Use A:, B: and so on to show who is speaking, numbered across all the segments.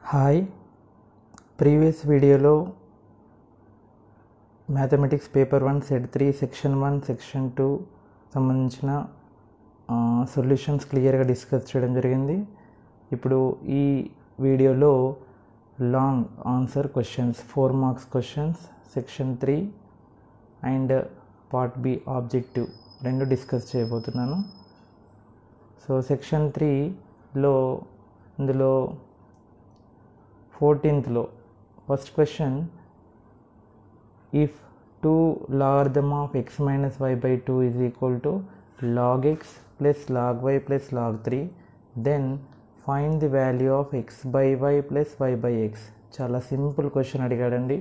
A: Hi, previous వీడియోలో mathematics paper 1 set 3 section 1 section 2 సంబంధించిన solutions క్లియర్గా డిస్కస్ చేయడం జరిగింది. ఇప్పుడు ఈ వీడియోలో long answer questions 4 marks questions section 3 and part B objective రెండు డిస్కస్ చేయబోతున్నాను. సో సెక్షన్ 3లో ఇందులో 14th లో first question, if 2 logarithm of x minus y by 2 is equal to log x plus log y plus log 3, then find the value of x by y plus y by x. చాలా simple question అడిగాడండి.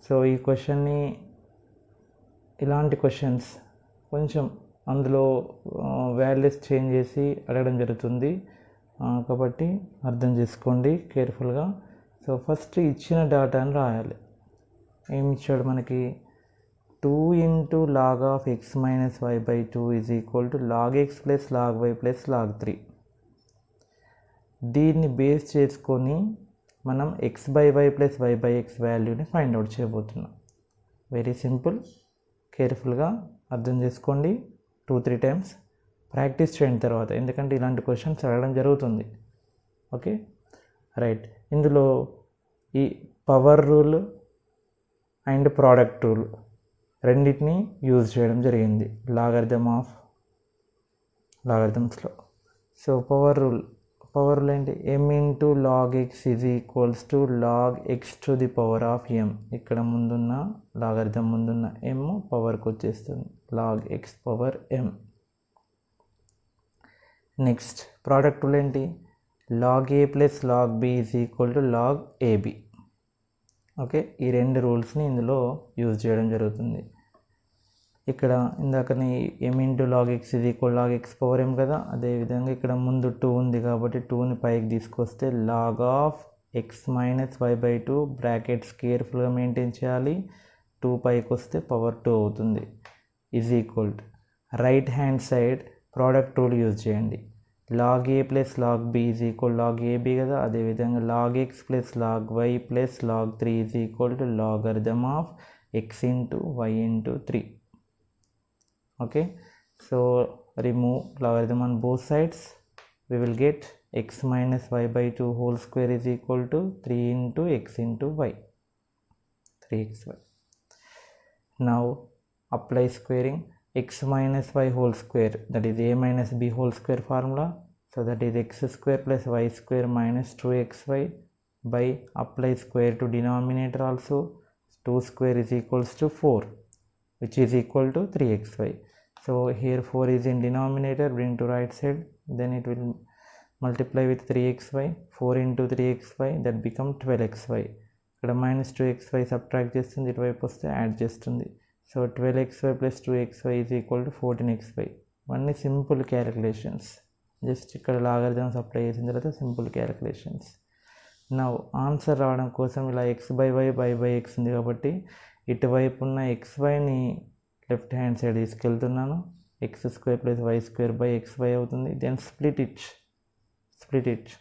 A: So ఈ క్వశ్చన్ని ఇలాంటి questions కొంచెం అందులో values change చేసి అడగడం జరుగుతుంది, కాబట్టి అర్థం చేసుకోండి కేర్ఫుల్గా. సో ఫస్ట్ ఇచ్చిన డాటాని రాయాలి. ఏమి ఇచ్చాడు మనకి? 2 into log of x minus y by 2 is equal to log x plus log y plus log 3. దీన్ని బేస్ చేసుకొని మనం x by y plus y by x వాల్యూని ఫైండ్ అవుట్ చేయబోతున్నాం. వెరీ సింపుల్, కేర్ఫుల్గా అర్థం చేసుకోండి. 2-3 టైమ్స్ ప్రాక్టీస్ చేయండి తర్వాత, ఎందుకంటే ఇలాంటి క్వశ్చన్స్ అడగడం జరుగుతుంది. Okay, right. ఇందులో ఈ power rule and product rule రెండింటిని యూజ్ చేయడం జరిగింది లాగరిథమ్స్లో. సో పవర్ రూల్ ఏంటి? m into log x is equals to log x to the power of m. ఇక్కడ ముందున్న లాగరిథం ముందున్న m పవర్కి వచ్చేస్తుంది, log x power m. Next product rule ఏంటి? log a plus log b is equal to log ab. Okay, ఈ రెండు రూల్స్ని ఇందులో use చేయడం జరుగుతుంది. ఇక్కడ ఇందాకని m into log x is equal log x power m కదా, అదేవిధంగా ఇక్కడ ముందు 2 ఉంది కాబట్టి 2ని పైకి తీసుకొస్తే log of x minus y by 2 brackets కేర్ఫుల్గా మెయింటైన్ చేయాలి, 2 పైకి వస్తే పవర్ 2 అవుతుంది, is equal to right hand side product rule use చేయండి. log a plus log b is equal log ab కదా, అదేవిధంగా log x plus log y plus log 3 is equal to logarithm of x into y into 3. Okay, so remove logarithm on both sides. We will get x minus y by 2 whole square is equal to 3 into x into y, 3xy. Now apply squaring. X minus y whole square, that is a minus b whole square formula. So that is x square plus y square minus 2xy by apply square to denominator also. 2 square is equals to 4, which is equal to 3xy. So here 4 is in denominator, bring to right side, then it will multiply with 3xy. 4 into 3xy, that become 12xy. ఇక్కడ minus 2xy subtract చేస్తుంది, ఇటువైపు వస్తే add చేస్తుంది. So 12xy plus 2xy is equal to 14xy. ఇవన్నీ simple calculations, just ఇక్కడ logarithms apply చేసిన తర్వాత simple calculations. నా ఆన్సర్ రావడం కోసం ఇలా x by y by x ఉంది కాబట్టి ఇటువైపు ఉన్న xyని లెఫ్ట్ హ్యాండ్ సైడ్ తీసుకెళ్తున్నాను. x square plus y square by xy అవుతుంది. Then split it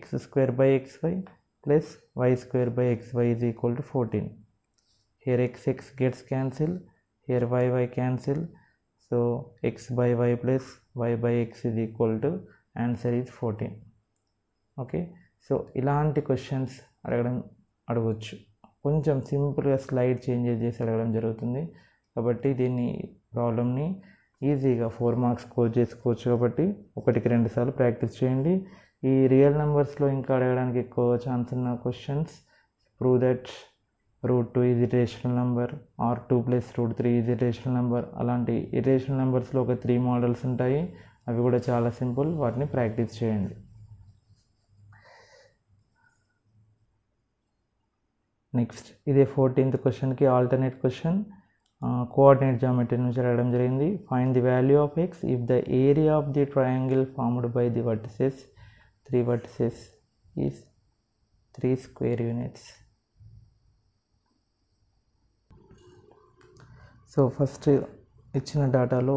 A: x square by xy plus y square by xy is equal to 14. Here x gets cancel, here y cancel, so x by y plus y by x is equal to answer is 14. Okay, so ఇలాంటి questions అడగవచ్చు. కొంచెం సింపుల్గా slide changes చేసి అడగడం జరుగుతుంది కాబట్టి దీన్ని ప్రాబ్లమ్ని ఈజీగా 4 మార్క్స్ స్కోర్ చేసుకోవచ్చు. కాబట్టి 1-2 సార్లు ప్రాక్టీస్ చేయండి. ఈ రియల్ నెంబర్స్లో ఇంకా అడగడానికి ఎక్కువ ఛాన్స్ ఉన్న questions, prove that √2 is irrational number or 2 plus √3 is irrational number, అలాంటి ఇర్రేషనల్ నెంబర్స్లో ఒక 3 మోడల్స్ ఉంటాయి, అవి కూడా చాలా సింపుల్, వాటిని ప్రాక్టీస్ చేయండి. నెక్స్ట్ ఇదే 14th క్వశ్చన్కి ఆల్టర్నేట్ క్వశ్చన్, కోఆర్డినేట్ జామెట్రీ నుంచి అడగడం జరిగింది. Find the value of X if the area of the triangle formed by the vertices 3 vertices is 3 square units. So first ఇచ్చిన డేటాలో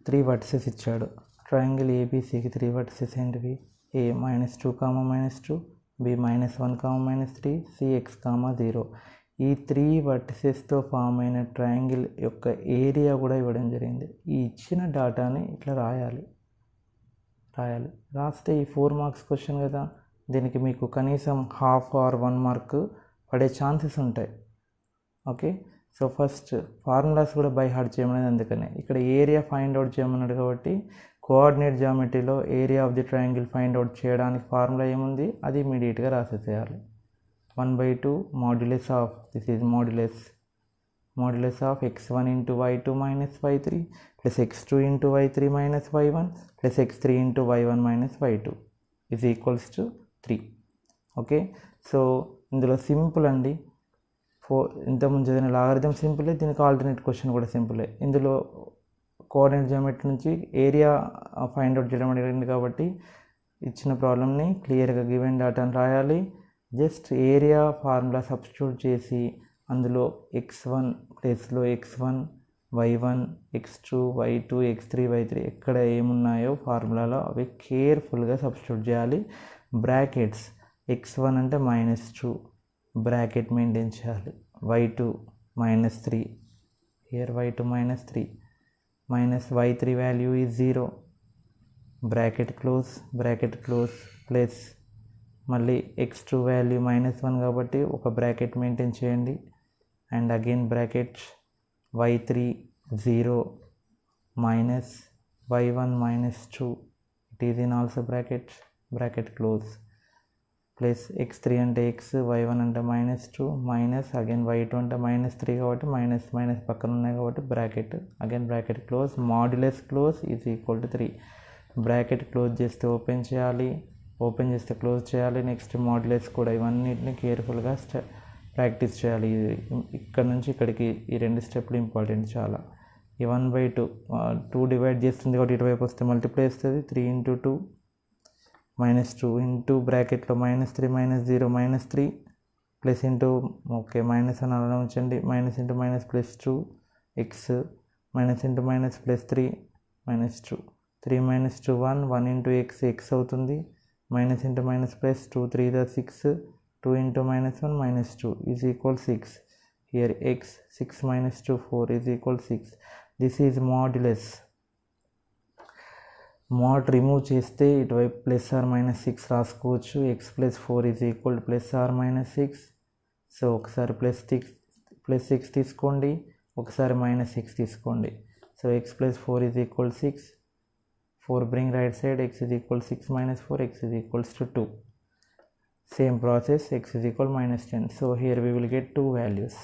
A: 3 వర్టిసెస్ ఇచ్చాడు. ట్రయాంగిల్ ఏబీసీకి 3 వర్టిసెస్ ఏంటివి? a -2, -2, B -1, -3, C x, 0. ఈ 3 వర్టిసెస్తో ఫామ్ అయిన ట్రయాంగిల్ యొక్క ఏరియా కూడా ఇవ్వడం జరిగింది. ఈ ఇచ్చిన డాటాని ఇట్లా రాయాలి. రాస్తే ఈ 4 మార్క్స్ క్వశ్చన్ కదా, దీనికి మీకు కనీసం హాఫ్ ఆర్ 1 మార్క్ పడే ఛాన్సెస్ ఉంటాయి. ఓకే, సో ఫస్ట్ ఫార్ములాస్ కూడా బై హార్ట్ చేయమనేది. అందుకనే ఇక్కడ ఏరియా ఫైండ్ అవుట్ చేయమన్నాడు కాబట్టి కోఆర్డినేట్ జామెట్రీలో area of the triangle find out చేయడానికి ఫార్ములా ఏముంది, అది ఇమీడియట్గా రాసేసేయాలి. 1/2 modulus of this is modulus of x1 into y2 minus y3 plus x2 into y3 minus y1 plus x3 into y1 minus y2 is equals to 3. Okay, so ఇందులో simple అండి. ఇంతకుముందు చదివిన logarithm సింపులే, దీనికి alternate question కూడా సింపులే. ఇందులో coordinate geometry నుంచి area find out చేయడం అడిగింది కాబట్టి ఇచ్చిన ప్రాబ్లమ్ని క్లియర్గా గివెన్ డాటాను రాయాలి. జస్ట్ ఏరియా ఫార్ములా సబ్స్టిట్యూట్ చేసి అందులో x1 ప్లేస్లో x1, y1, x2, y2, x3, y3 ఎక్కడ ఏమున్నాయో ఫార్ములాలో అవి కేర్ఫుల్గా సబ్స్టిట్యూట్ చేయాలి. బ్రాకెట్స్ x1 అంటే -2 బ్రాకెట్ మెయింటైన్ చేయాలి. y2 -3 here y2 -3 minus y3 value is 0 bracket close plus మళ్ళీ x2 వాల్యూ -1 కాబట్టి ఒక బ్రాకెట్ మెయింటైన్ చేయండి. And again bracket y3 0 minus y1 -2 it is in also bracket close plus x3 అంటే x, y1 అంటే -2 minus again y2 అంటే -3 కాబట్టి minus పక్కన ఉన్నాయి కాబట్టి bracket close modulus close is equal to 3. Bracket close చేస్తే open చేస్తే క్లోజ్ చేయాలి. నెక్స్ట్ మాడ్యులస్ కూడా ఇవన్నిటిని కేర్ఫుల్గా ప్రాక్టీస్ చేయాలి. ఇక్కడ నుంచి ఇక్కడికి ఈ 2 స్టెప్లు ఇంపార్టెంట్ చాలా. ఈ 1/2 2 డివైడ్ చేస్తుంది కాబట్టి ఇటువైపు వస్తే మల్టిప్లై వస్తుంది. 3 into 2 -2 ఇంటూ బ్రాకెట్లో -3 -0 -3 ప్లస్ ఇంటూ ఓకే మైనస్ అని అలా ఉంచండి. Minus into minus plus 2 x minus into minus plus 3 -2 3 -2 1 into x అవుతుంది. Minus into minus plus 2 3 6 2 into -1 -2 is equal 6. Here x 6 - 2 4 is equal 6. This is modulus. Mode remove చేస్తే ఇటువైపు +or-6 రాసుకోవచ్చు. x+4 is equal +or-6. So ఒకసారి +6 తీసుకోండి, ఒకసారి -6 తీసుకోండి. So x+4 is equal 6. 4 bring right side, x is equal 6 minus 4, x is equals to 2. Same process, x is equal -10. So here we will get 2 values.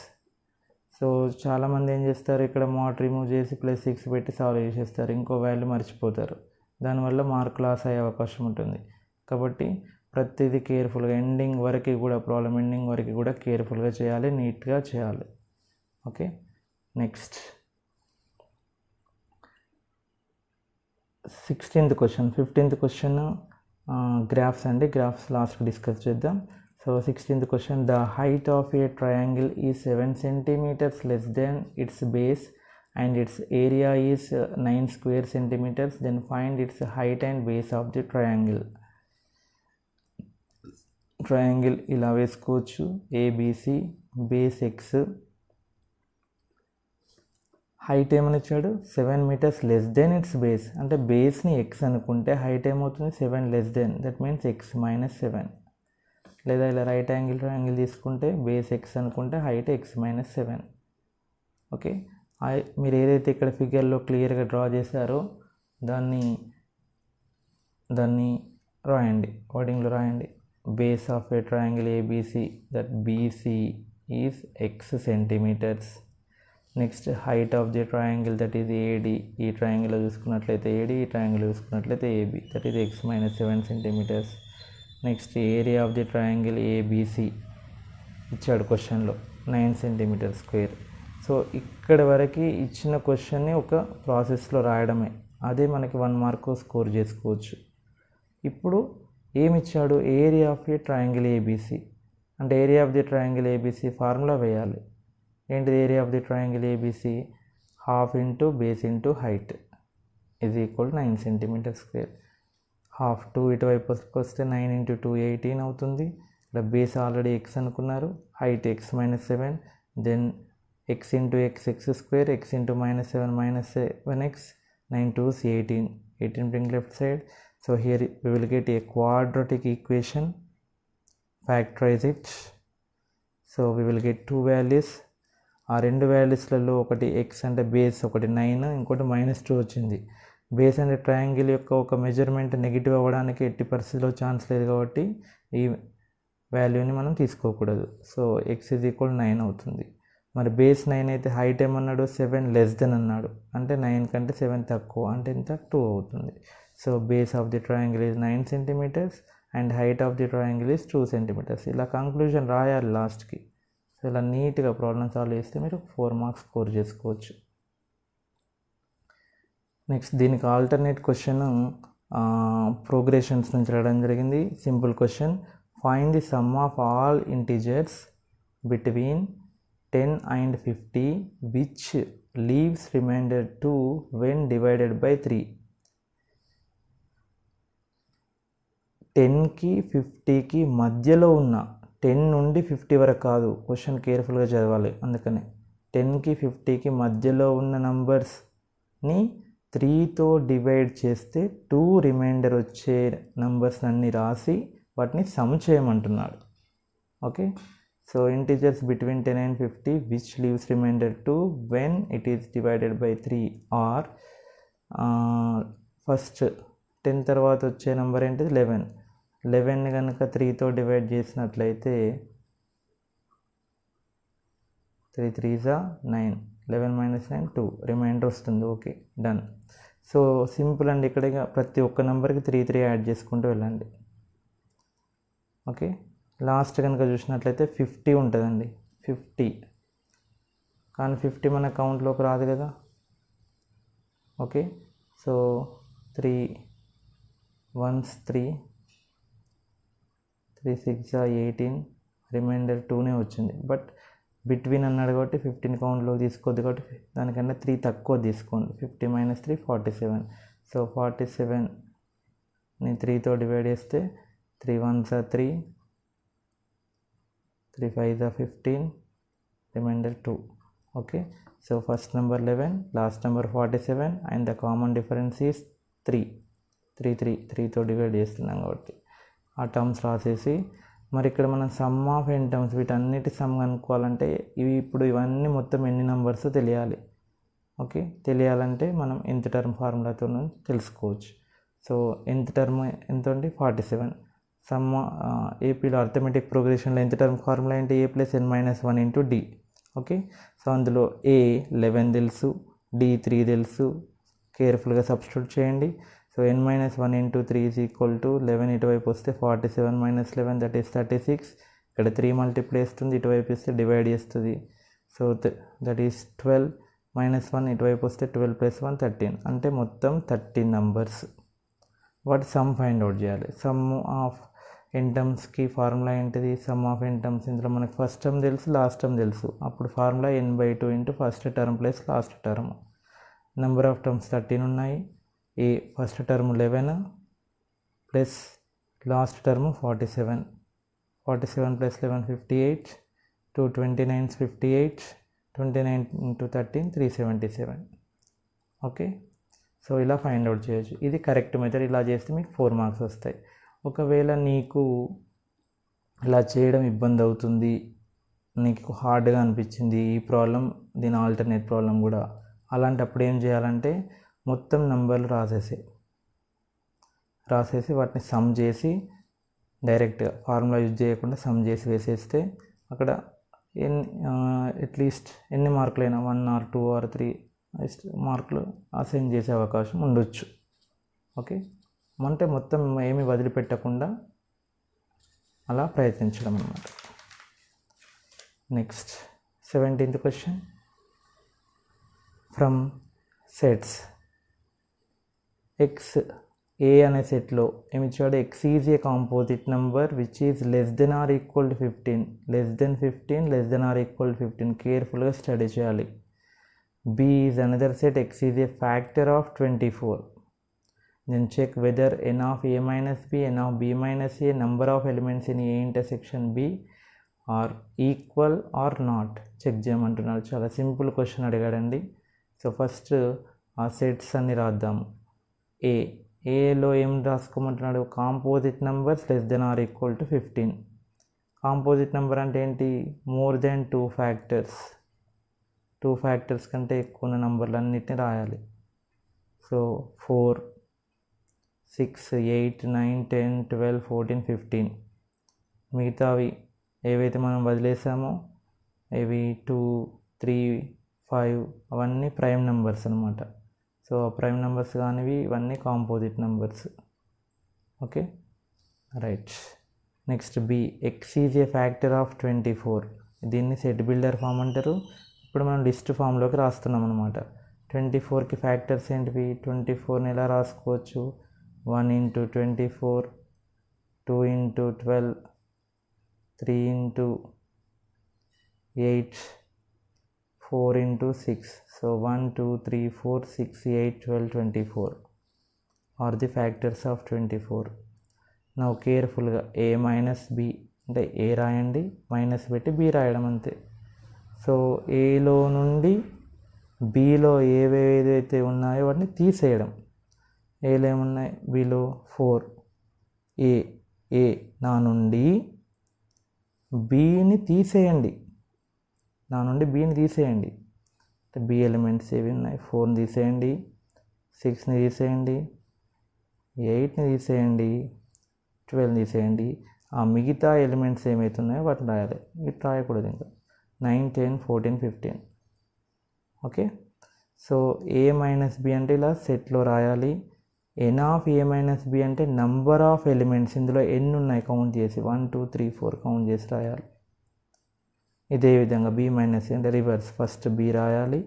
A: So చాలామంది ఏం చేస్తారు, ఇక్కడ mode remove చేసి +6 పెట్టి సాల్వ్ చేసేస్తారు, ఇంకో వాల్యూ మర్చిపోతారు. దానివల్ల మార్క్ లాస్ అయ్యే అవకాశం ఉంటుంది. కాబట్టి ప్రతిదీ కేర్ఫుల్గా ప్రాబ్లం ఎండింగ్ వరకు కూడా కేర్ఫుల్గా చేయాలి, నీట్గా చేయాలి. Okay, next 16th question. 15th question graphs అండి. గ్రాఫ్స్ లాస్ట్ డిస్కస్ చేద్దాం. So 16th question, the height of a triangle is 7 centimeters less than its base and its area is 9 square centimeters, then find its height and base of the triangle. Triangle ఇలా వేసుకోవచ్చు, ABC, base X, height ఏమని ఇచ్చాడు 7 meters less than it's base, అంటే బేస్ని X అనుకుంటే height ఏమవుతుంది 7 less than, that means x - 7. లేదా ఇలా right angle triangle తీసుకుంటే బేస్ ఎక్స్ అనుకుంటే హైట్ x - 7. ఓకే, మీరు ఏదైతే ఇక్కడ ఫిగర్లో క్లియర్గా డ్రా చేశారో దాన్ని రాయండి, వర్డింగ్లో రాయండి. Base of a triangle ABC, that BC is x centimeters. Next height of the triangle that is AD, ఈ ట్రయాంగిల్లో చూసుకున్నట్లయితే ఏడి, ఈ ట్రయాంగిల్లో చూసుకున్నట్లయితే AB, that is x - 7 centimeters. Next area of the triangle ABC ఇచ్చాడు క్వశ్చన్లో 9 centimeters square. సో ఇక్కడ వరకు ఇచ్చిన క్వశ్చన్ని ఒక ప్రాసెస్లో రాయడమే, అదే మనకి 1 మార్క్ స్కోర్ చేసుకోవచ్చు. ఇప్పుడు ఏమి ఇచ్చాడు, area of a triangle ABC, అంటే area of the triangle ABC formula వేయాలి. ఏంటిది area of the triangle ABC, half into base into height is equal 9 centimeters square. హాఫ్ 2 ఇటువైపు వస్తే 9 × 2 18 అవుతుంది. ఇక్కడ బేస్ ఆల్రెడీ ఎక్స్ అనుకున్నారు, height x minus 7, then x into x x square, x into -7 7x, 9 2s 18, 18 bring left side. So here we will get a quadratic equation, factorize it. So we will get two values. ఆ రెండు వాల్యూస్లలో ఒకటి X అంటే base ఒకటి 9, ఇంకోటి -2 వచ్చింది. Base అంటే triangle యొక్క ఒక మెజర్మెంట్ నెగిటివ్ అవ్వడానికి ఎట్టి పరిస్థితిలో ఛాన్స్ లేదు కాబట్టి ఈ వాల్యూని మనం తీసుకోకూడదు. సో ఎక్స్ ఈజ్ ఈక్వల్ 9 అవుతుంది. మరి బేస్ 9 అయితే హైట్ ఏమన్నాడు 7 లెస్ దెన్ అన్నాడు, అంటే 9 కంటే 7 తక్కువ, అంటే ఇంత 2 అవుతుంది. So base of the triangle is 9 cm and height of the triangle is 2 cm. ఇలా కంక్లూజన్ రాయాలి లాస్ట్కి. సో ఇలా నీట్గా ప్రాబ్లమ్ సాల్వ్ చేస్తే మీరు 4 మార్క్స్ స్కోర్ చేసుకోవచ్చు. నెక్స్ట్ దీనికి ఆల్టర్నేట్ క్వశ్చన్ ప్రోగ్రెషన్స్ నుంచి రావడం జరిగింది. Simple question, find the some of all integers between 10 and 50 which leaves remainder 2 when divided by 3. 10కి 50కి మధ్యలో ఉన్న, 10 నుండి 50 వరకు కాదు, క్వశ్చన్ కేర్ఫుల్గా చదవాలి. అందుకని 10కి 50కి మధ్యలో ఉన్న నంబర్స్ని 3తో డివైడ్ చేస్తే 2 రిమైండర్ వచ్చే నంబర్స్ అన్నీ రాసి వాటిని సమ్ చేయమంటున్నాడు. Okay, so integers between 10 and 50 which leaves remainder 2 when it is divided by 3 are first 10 తర్వాత వచ్చే నెంబర్ ఏంటిది 11. 11ని కనుక 3తో డివైడ్ చేసినట్లయితే 3 3s 9, 11 - 9 2, రిమైండర్ వస్తుంది. Okay, done. సో సింపుల్ అండి. ఇక్కడ ప్రతి ఒక్క నెంబర్కి 3 3 యాడ్ చేసుకుంటూ వెళ్ళండి. ఓకే, లాస్ట్ కనుక చూసినట్లయితే 50 ఉంటుందండి. 50 కానీ 50 మన కౌంట్లోకి రాదు కదా. ఓకే, సో 3 1s 3, 3 6 18, రిమైండర్ 2నే వచ్చింది. బట్ బిట్వీన్ అన్నాడు కాబట్టి 15 కౌంట్లో తీసుకోవద్దు కాబట్టి దానికన్నా 3 తక్కువ తీసుకోండి. 50 - 3 47. సో 47ని 3తో డివైడ్ చేస్తే 3 1s 3, 3 5s 15, remainder 2. Okay, so first number 11, last number 47 and the common difference is 3. 3తో డివైడ్ చేస్తున్నాం కాబట్టి ఆ టర్మ్స్ రాసేసి, మరి ఇక్కడ మనం సమ్ ఆఫ్ ఎన్ టర్మ్స్ వీటన్నిటి సమ్ కనుక్కోవాలంటే ఇప్పుడు ఇవన్నీ మొత్తం ఎన్ని నెంబర్స్ తెలియాలి. ఓకే, తెలియాలంటే మనం nth టర్మ్ ఫార్ములాతో తెలుసుకోవచ్చు. సో nth టర్మ్ ఎంత ఉంది 47. సమ్ ఏపీలో అర్థమెటిక్ ప్రోగ్రెషన్లో nth టర్మ్ ఫార్ములా ఏంటి a + n - 1 × d. Okay, so అందులో a 11 తెలుసు, d 3 తెలుసు, కేర్ఫుల్గా సబ్స్టిట్యూట్ చేయండి. So n - 1 × 3 = 11. ఇటువైపు వస్తే 47 - 11 దట్ ఈస్ 36. ఇక్కడ 3 మల్టిప్లై చేస్తుంది, ఇటువైపు ఇస్తే డివైడ్ చేస్తుంది. సో దట్ ఈస్ 12 - 1, ఇటువైపు వస్తే 12 + 1 13, అంటే మొత్తం 13 నంబర్స్. వాటి సమ్ ఫైండ్ అవుట్ చేయాలి. సమ్ ఆఫ్ ఎన్ టర్మ్స్కి ఫార్ములా ఏంటిది, సమ్ ఆఫ్ ఎన్ టర్మ్స్. ఇందులో మనకి ఫస్ట్ టర్మ్ తెలుసు, లాస్ట్ టర్మ్ తెలుసు. అప్పుడు formula n/2 × first term + last term. Number of terms 13 ఉన్నాయి. ఈ first term 11 plus last term 47. 47 + 11 58, 2 29s 58, 29 × 13 377. Okay, so ఇలా ఫైండ్ అవుట్ చేయొచ్చు. ఇది కరెక్ట్ మెథడ్. ఇలా చేస్తే మీకు 4 మార్క్స్ వస్తాయి. ఒకవేళ నీకు ఇలా చేయడం ఇబ్బంది అవుతుంది, నీకు హార్డ్గా అనిపించింది ఈ ప్రాబ్లం, దీని ఆల్టర్నేట్ ప్రాబ్లం కూడా, అలాంటప్పుడు ఏం చేయాలంటే మొత్తం నెంబర్లు రాసేసి వాటిని సమ్ చేసి డైరెక్ట్గా ఫార్ములా యూజ్ చేయకుండా సమ్ చేసి వేసేస్తే అక్కడ అట్లీస్ట్ ఎన్ని మార్కులైనా 1 or 2 or 3 మార్కులు అసైన్ చేసే అవకాశం ఉండొచ్చు. ఓకే, అంటే మొత్తం ఏమి వదిలిపెట్టకుండా అలా ప్రయత్నించడం అన్నమాట. Next 17th question, from sets x A అనే సెట్లో ఏమి ఇచ్చాడు, x is a composite number which is less than or equal to 15, less than 15, less than or equal to 15. కేర్ఫుల్గా స్టడీ చేయాలి. B is another set, x is a factor of 24. then check whether n of a minus b, n of b minus a, number of elements in a intersection b are equal or not check చేయమంటున్నాడు. చాలా simple question అడిగాడండి. So first ఆ sets అన్ని రాద్దాము. ఏలో ఏం రాసుకోమంటున్నాడు, composite numbers less than or equal to 15. Composite number అంటే ఏంటి, మోర్ దెన్ 2 ఫ్యాక్టర్స్, 2 ఫ్యాక్టర్స్ కంటే ఎక్కువ ఉన్న నెంబర్లు అన్నిటిని రాయాలి. సో 4, 6, 8, 9, 10, 12, 14, 15. మిగతావి ఏవైతే మనం వదిలేసామో ఇవి 2, 3, 5 అవన్నీ ప్రైమ్ నెంబర్స్ అనమాట. సో ప్రైమ్ నెంబర్స్ కానివి ఇవన్నీ composite numbers. Okay right. Next B, X is a factor of 24. దీన్ని సెట్ బిల్డర్ ఫామ్ అంటారు. ఇప్పుడు మనం లిస్ట్ ఫామ్లోకి రాస్తున్నాం అనమాట. 24కి ఫ్యాక్టర్స్ ఏంటివి, 24ని ఎలా రాసుకోవచ్చు, 1 into 24, 2 into 12, 3 into 8, 4 into 6. So 1, 2, 3, 4, 6, 8, 12, 24 are the factors of 24. Now carefulగా a minus b అంటే a రాయండి, మైనస్ పెట్టి b రాయడం అంతే. సో ఏలో నుండి బీలో ఏవేదైతే ఉన్నాయో వాటిని తీసేయడం. ఏలో ఏమున్నాయి, బీలో 4, ఏ నా నుండి బీని తీసేయండి, నా నుండి బీని తీసేయండి. బి ఎలిమెంట్స్ ఏవి ఉన్నాయి, 4ని తీసేయండి, 6ని తీసేయండి, 8ని తీసేయండి, 12ని తీసేయండి. ఆ మిగతా ఎలిమెంట్స్ ఏమైతే ఉన్నాయో వాటిని రాయాలి. ఇటు రాయకూడదు ఇంకా. 9, 10, 14, 15. Okay. So A minus B అంటే ఇలా సెట్లో రాయాలి. ఎన్ ఆఫ్ ఏ మైనస్ బి అంటే నంబర్ ఆఫ్ ఎలిమెంట్స్, ఇందులో ఎన్ని ఉన్నాయి కౌంట్ చేసి 1, 2, 3, 4 కౌంట్ చేసి రాయాలి. ఇదే విధంగా బి మైనస్ అంటే రివర్స్, ఫస్ట్ బి రాయాలి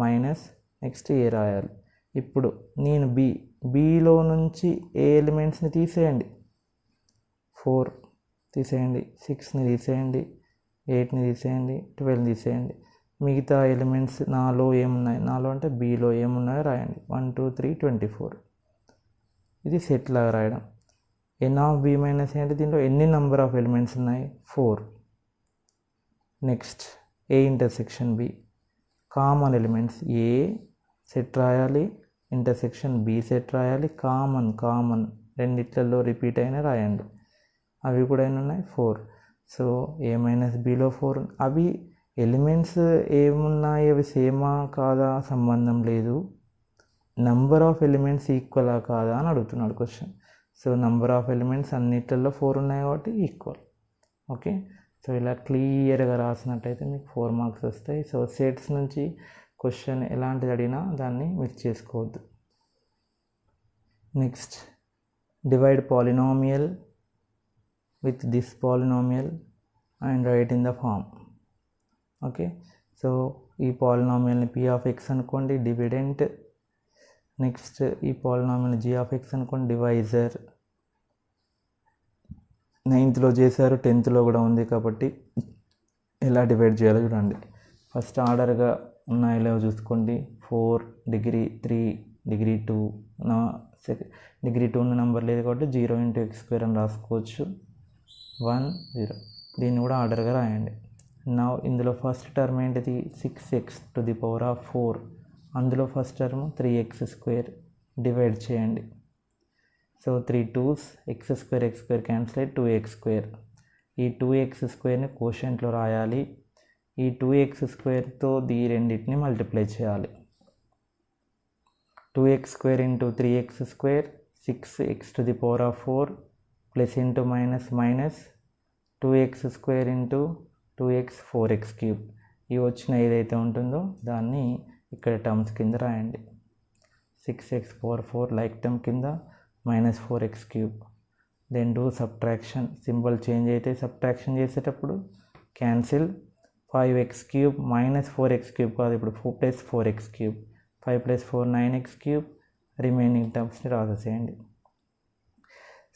A: మైనస్ నెక్స్ట్ ఏ రాయాలి. ఇప్పుడు నేను బీలో నుంచి ఏ ఎలిమెంట్స్ని తీసేయండి, 4 తీసేయండి, 6ని తీసేయండి, 8ని తీసేయండి, 12ని తీసేయండి. మిగతా ఎలిమెంట్స్ నాలో ఏమున్నాయి, నాలో అంటే బీలో ఏమున్నాయో రాయండి. 1, 2, 3, 24. ఇది సెట్ లాగా రాయడం. ఎన్ ఆఫ్ బి మైనస్ అంటే దీంట్లో ఎన్ని నెంబర్ ఆఫ్ ఎలిమెంట్స్ ఉన్నాయి, 4. Next A intersection B, common elements A set రాయాలి, ఇంటర్సెక్షన్ బి సెట్ రాయాలి, కామన్ రెండిట్లలో రిపీట్ అయినా రాయండి. అవి కూడా ఎన్ని ఉన్నాయి, 4. సో ఏ మైనస్ బిలో 4. అవి ఎలిమెంట్స్ ఏమున్నాయి, అవి సేమా కాదా సంబంధం లేదు, నంబర్ ఆఫ్ ఎలిమెంట్స్ ఈక్వలా కాదా అని అడుగుతున్నాడు question. So number of elements అన్నిట్లలో 4 ఉన్నాయి కాబట్టి ఈక్వల్. ఓకే. సో ఇలా క్లియర్గా రాసినట్టయితే మీకు 4 మార్క్స్ వస్తాయి. సో సెట్స్ నుంచి క్వశ్చన్ ఎలాంటిది అడిగినా దాన్ని మిస్ చేసుకోవద్దు. Next divide polynomial with this polynomial and write in the form. Okay. So ఈ పాలినామియల్ని p ఆఫ్ x అనుకోండి, డివిడెంట్. నెక్స్ట్ ఈ పాలినామియల్ని g ఆఫ్ x అనుకోండి, డివైజర్. 9th చేశారు, 10th కూడా ఉంది కాబట్టి ఎలా డివైడ్ చేయాలో చూడండి. ఫస్ట్ ఆర్డర్గా ఉన్నాయో లేవో చూసుకోండి. 4, డిగ్రీ 3, డిగ్రీ 2. డిగ్రీ 2 ఉన్న నెంబర్ లేదు కాబట్టి 0 into x² అని రాసుకోవచ్చు. 1, 0. దీన్ని కూడా ఆర్డర్గా రాయండి. నా ఇందులో ఫస్ట్ టర్మ్ ఏంటిది, 6x to the power of 4. అందులో ఫస్ట్ టర్మ్ 3x². డివైడ్ చేయండి. సో 3 2s, x² క్యాన్సిల్ అయ్యి 2x². ఈ 2x²ని కోషెంట్లో రాయాలి. ఈ 2x²తో ఈ రెండింటిని మల్టిప్లై చేయాలి. 2x² into 3x², 6x to the power of 4 plus into minus minus 2x² into 2x 4x³ ఈ వచ్చిన ఏదైతే ఉంటుందో దాన్ని ఇక్కడ టర్మ్స్ కింద రాయండి. 6x power 4 లైక్ టర్మ్ కింద minus 4x³. Then do subtraction. Symbol change అయితే సబ్ట్రాక్షన్ చేసేటప్పుడు క్యాన్సిల్. 5x³ మైనస్ 4x³ కాదు, ఇప్పుడు 4 plus 4x³. 5 plus 4 9x³. Remaining టర్మ్స్ని రాసేసేయండి.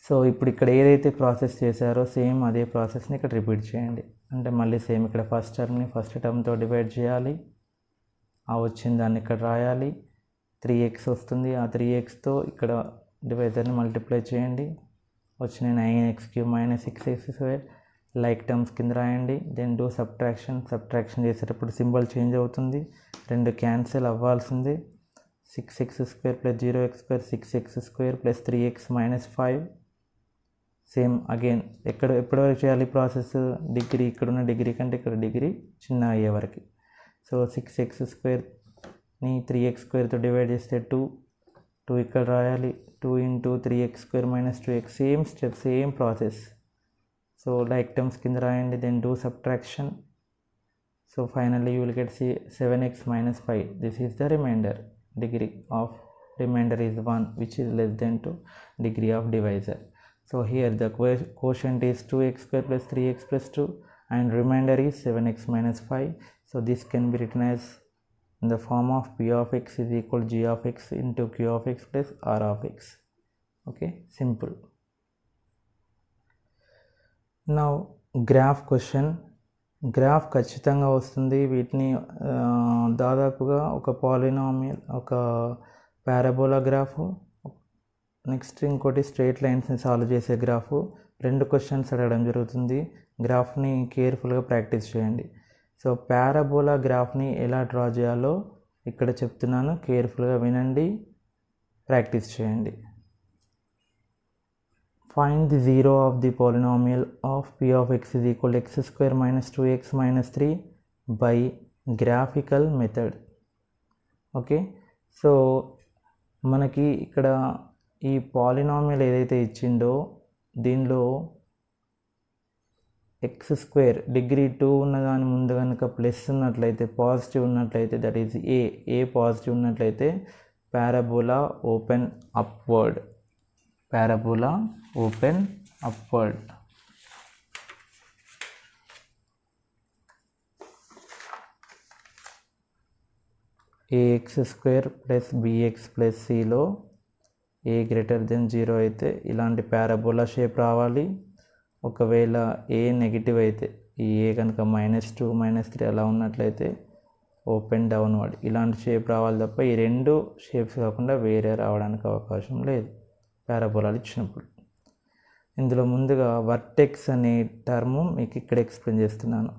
A: సో ఇప్పుడు ఇక్కడ ఏదైతే ప్రాసెస్ చేశారో సేమ్ అదే ప్రాసెస్ని ఇక్కడ రిపీట్ చేయండి. అంటే మళ్ళీ సేమ్ ఇక్కడ ఫస్ట్ టర్మ్ని ఫస్ట్ టర్మ్తో డివైడ్ చేయాలి, ఆ వచ్చిన దాన్ని ఇక్కడ రాయాలి. 3x వస్తుంది. ఆ 3xతో ఇక్కడ డివైజర్ని మల్టిప్లై చేయండి, వచ్చిన 9x³ - 6x². లైక్ టర్మ్స్ కింద రాయండి. దెన్ డూ సబ్ట్రాక్షన్ చేసేటప్పుడు సింబల్ చేంజ్ అవుతుంది, 2 క్యాన్సిల్ అవ్వాల్సింది. 6x² + 0x² 6x² + 3x - 5. Same again ఎప్పటివరకు చేయాలి ప్రాసెస్? డిగ్రీ ఇక్కడున్న డిగ్రీ కంటే ఇక్కడ డిగ్రీ చిన్న అయ్యే వరకు. సో 6x²ని 3x² డివైడ్ చేస్తే 2 ఇక్కడ రాయాలి. 2 × 3x² - 2x. Same step, same process. So like terms కింద రాయండి, then do subtraction. So finally you will get 7x - 5. This is the remainder. Degree of remainder is 1, which is less than 2 degree of divisor. So here the quotient is 2x² + 3x + 2 and remainder is 7x - 5. So this can be written as in the form of p of x is equal to g of x into q of x plus r of x. Okay, simple. Now graph question. Graph ఖచ్చితంగా వస్తుంది. వీటిని దాదాపుగా ఒక polynomial, ఒక parabola graph, next ఇంకోటి straight లైన్స్ని solve చేసే graph, 2 questions అడగడం జరుగుతుంది. గ్రాఫ్ని కేర్ఫుల్గా ప్రాక్టీస్ చేయండి. సో పారాబోలా గ్రాఫ్ని ఎలా డ్రా చేయాలో ఇక్కడ చెప్తున్నాను, కేర్ఫుల్గా వినండి, ప్రాక్టీస్ చేయండి. Find the zero of the polynomial of p of x is equal to x² - 2x - 3 by graphical method. Okay, so మనకి ఇక్కడ ఈ పాలినామియల్ ఏదైతే ఇచ్చిండో దీనిలో x² డిగ్రీ 2 ఉన్న దాని ముందు కనుక ప్లస్ ఉన్నట్లయితే, పాజిటివ్ ఉన్నట్లయితే, దట్ ఈజ్ ఏ పాజిటివ్ ఉన్నట్లయితే parabola open upward. Parabola open upward. ax² + bx + cలో a > 0 అయితే ఇలాంటి పారాబోలా షేప్ రావాలి. ఒకవేళ a నెగిటివ్ అయితే, ఈ a కనుక -2 -3 అలా ఉన్నట్లయితే ఓపెన్ డౌన్వర్డ్, ఇలాంటి షేప్ రావాలి తప్ప ఈ 2 షేప్స్ కాకుండా వేరే రావడానికి అవకాశం లేదు పారాబోలాలు ఇచ్చినప్పుడు. ఇందులో ముందుగా వర్టెక్స్ అనే టర్ము మీకు ఇక్కడ ఎక్స్ప్లెయిన్ చేస్తున్నాను.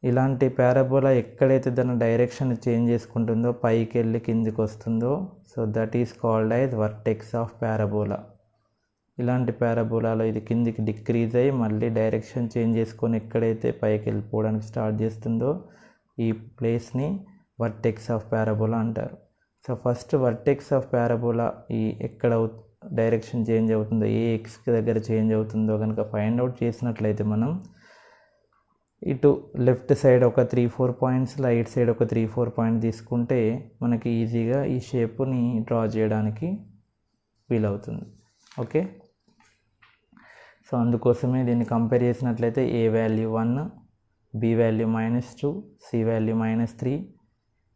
A: ఇలాంటి పారాబోలా ఎక్కడైతే దాని డైరెక్షన్ చేంజ్ చేసుకుంటుందో, పైకి వెళ్ళి కిందికి వస్తుందో, so that is called as vertex of parabola. ఇలాంటి పారాబోలాలో ఇది కిందికి డిక్రీజ్ అయ్యి మళ్ళీ డైరెక్షన్ చేంజ్ చేసుకొని ఎక్కడైతే పైకి వెళ్ళిపోవడానికి స్టార్ట్ చేస్తుందో ఈ ప్లేస్ని వర్టెక్స్ ఆఫ్ పారాబోలా అంటారు. So first vertex of parabola ఈ ఎక్కడ డైరెక్షన్ చేంజ్ అవుతుందో, ఏ ఎక్స్ దగ్గర చేంజ్ అవుతుందో కనుక ఫైండ్ అవుట్ చేసినట్లయితే మనం ఇటు లెఫ్ట్ సైడ్ ఒక 3-4 పాయింట్స్, రైట్ సైడ్ ఒక 3-4 పాయింట్ తీసుకుంటే మనకి ఈజీగా ఈ షేప్ని డ్రా చేయడానికి వీలవుతుంది. ఓకే, సో అందుకోసమే దీన్ని కంపేర్ చేసినట్లయితే a value 1, b value -2, c value -3.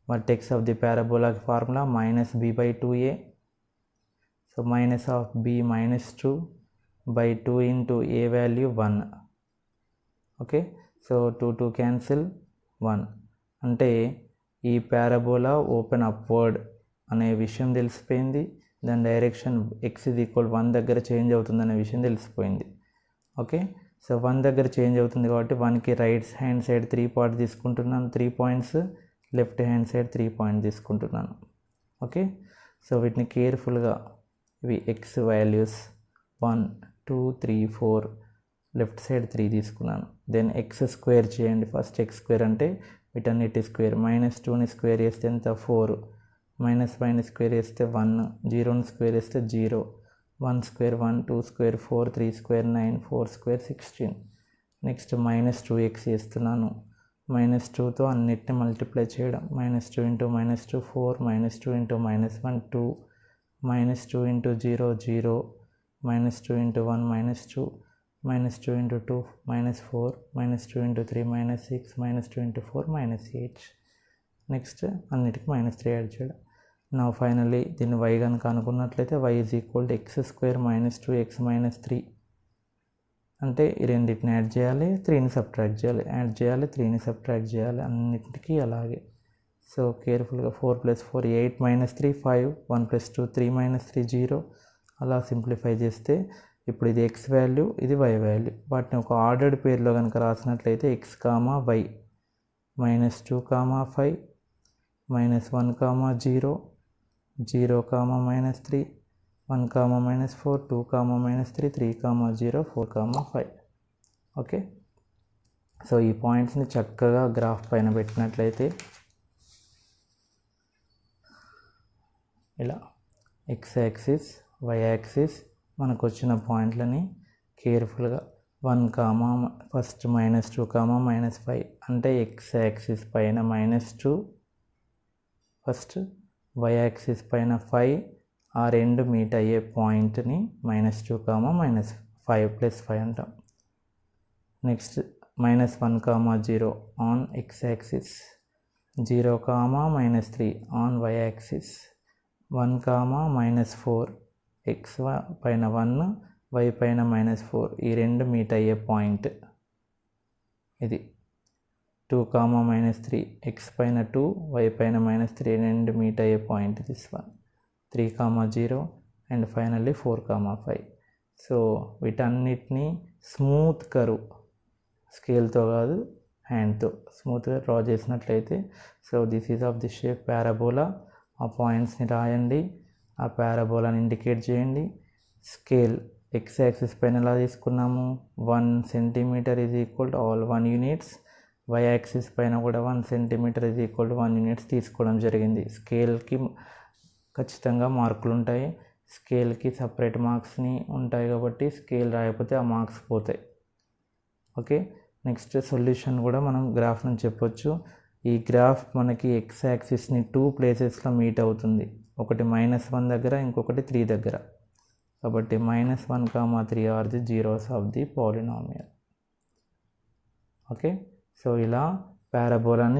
A: Vertex of the parabola formula -b/2a. So minus of b -2/2 into a value 1. Okay, so 2 cancel 1. అంటే ఈ పారాబోలా ఓపెన్ అప్వర్డ్ అనే విషయం తెలిసిపోయింది. దాని డైరెక్షన్ x = 1 దగ్గర చేంజ్ అవుతుందనే విషయం తెలిసిపోయింది. ఓకే, సో 1 దగ్గర చేంజ్ అవుతుంది కాబట్టి 1కి రైట్ హ్యాండ్ సైడ్ 3 పార్ట్ తీసుకుంటున్నాను, 3 points, left hand side 3 point తీసుకుంటున్నాను. ఓకే, సో వీటిని కేర్ఫుల్గా ఇవి x వాల్యూస్ 1, 2, 3, 4, లెఫ్ట్ సైడ్ 3 తీసుకున్నాను. దెన్ x² చేయండి. ఫస్ట్ x² అంటే వీటన్నిటి స్క్వేర్. -2ని స్క్వేర్ చేస్తే ఎంత? 4. -5ని స్క్వేర్ చేస్తే 1. 0ని స్క్వేర్ చేస్తే 0. 1² 1, 2² 4, 3² 9, 4² 16. నెక్స్ట్ -2x చేస్తున్నాను. -2తో అన్నిటిని మల్టిప్లై చేయడం. -2 × -2 4, -2 × -1 2, -2 × 0 0, -2 × 1 -2, -2 × 2 -4, -2 × 3 -6, -2 × 4 -8. నెక్స్ట్ అన్నిటికీ -3 యాడ్ చేయడం. నా ఫైనల్లీ దీన్ని y కనుక అనుకున్నట్లయితే y = x² - 2x - 3. అంటే ఈ రెండింటిని యాడ్ చేయాలి, 3ని సబ్ట్రాక్ట్ చేయాలి, యాడ్ చేయాలి, 3ని సబ్ట్రాక్ట్ చేయాలి, అన్నిటికీ అలాగే సో కేర్ఫుల్గా 4 + 4 8 - 3 5 1 + 2 3 - 3 0 అలా సింప్లిఫై చేస్తే ఇప్పుడు ఇది x వాల్యూ, ఇది y వాల్యూ. వాటిని ఒక ఆర్డర్డ్ పేర్లో కనుక రాసినట్లయితే x, y -2, 5 -1, 0 0, -3 1, -4 2, -3 3, 0 4, 5. ఓకే, సో ఈ పాయింట్స్ని చక్కగా గ్రాఫ్ పైన పెట్టినట్లయితే ఇలా x యాక్సిస్, y యాక్సిస్ మనకు వచ్చిన పాయింట్లని కేర్ఫుల్గా 1, ఫస్ట్ -2, -5 అంటే x యాక్సిస్ పైన -2, ఫస్ట్ y యాక్సిస్ పైన 5, ఆ రెండు మీట్ అయ్యే పాయింట్ని -2, -5 + 5 అంటాం. Next -1, 0 on x axis, 0, -3 on y axis, 1, -4 x పైన 1, y పైన -4 ఈ రెండు మీట్ అయ్యే పాయింట్ ఇది. 2, -3 x పైన 2, y పైన -3 రెండు మీట్ అయ్యే point this one. 3, 0 and finally 4, 5. So వీటన్నిటిని స్మూత్ కర్వ్, స్కేల్తో కాదు హ్యాండ్తో స్మూత్గా డ్రా చేసినట్లయితే, so this is of the shape parabola. ఆ పాయింట్స్ని రాయండి, ఆ పారాబోలాని ఇండికేట్ చేయండి. స్కేల్ x యాక్సిస్ పైన ఎలా తీసుకున్నాము, 1 cm = all 1 units. y axis పైన కూడా 1 cm = 1 units తీసుకోవడం జరిగింది. స్కేల్కి ఖచ్చితంగా మార్కులు ఉంటాయి, స్కేల్కి సపరేట్ మార్క్స్ని ఉంటాయి కాబట్టి స్కేల్ రాయకపోతే ఆ మార్క్స్ పోతాయి. ఓకే, నెక్స్ట్ సొల్యూషన్ కూడా మనం గ్రాఫ్ నుంచి చెప్పొచ్చు. ఈ గ్రాఫ్ మనకి x యాక్సిస్ని 2 ప్లేసెస్లో మీట్ అవుతుంది. ఒకటి -1 దగ్గర, ఇంకొకటి 3 దగ్గర. కాబట్టి -1, 3 are the zeros of the polynomial. Okay, so ఇలా పారాబోలాని